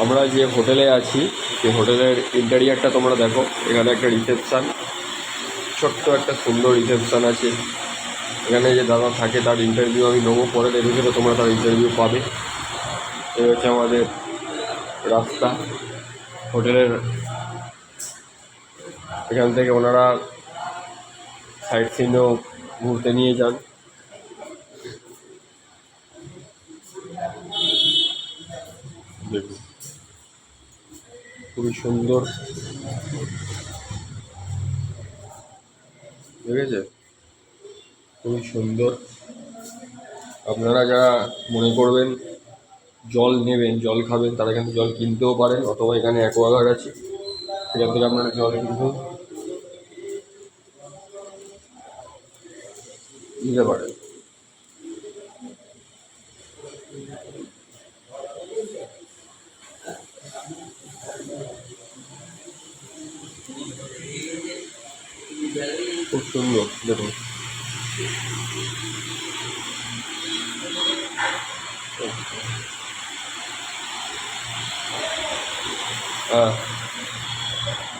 আমরা যে হোটেলে আছি সেই হোটেলের ইন্টেরিয়ারটা তোমরা দেখো। এখানে একটা রিসেপশান, ছোট্ট একটা সুন্দর রিসেপশান আছে। এখানে যে দাদা থাকে তার ইন্টারভিউ আমি নেবো, পরে এপিসোডে তোমরা তার ইন্টারভিউ পাবে। এই হচ্ছে আমাদের রাস্তা হোটেলের। এখান থেকে ওনারা সাইট সিনও ঘুরতে নিয়ে যান। দেখুন খুবই সুন্দর, ঠিক আছে, খুবই সুন্দর। আপনারা যারা মনে করবেন জল নেবেন, জল খাবেন, তারা এখানে জল কিনতেও পারেন, অথবা এখানে অ্যাকোয়াগার্ড আছে, সেখান থেকে আপনারা জল কিন্তু নিতে পারেন। খুব সুন্দর দেখুন। হ্যাঁ।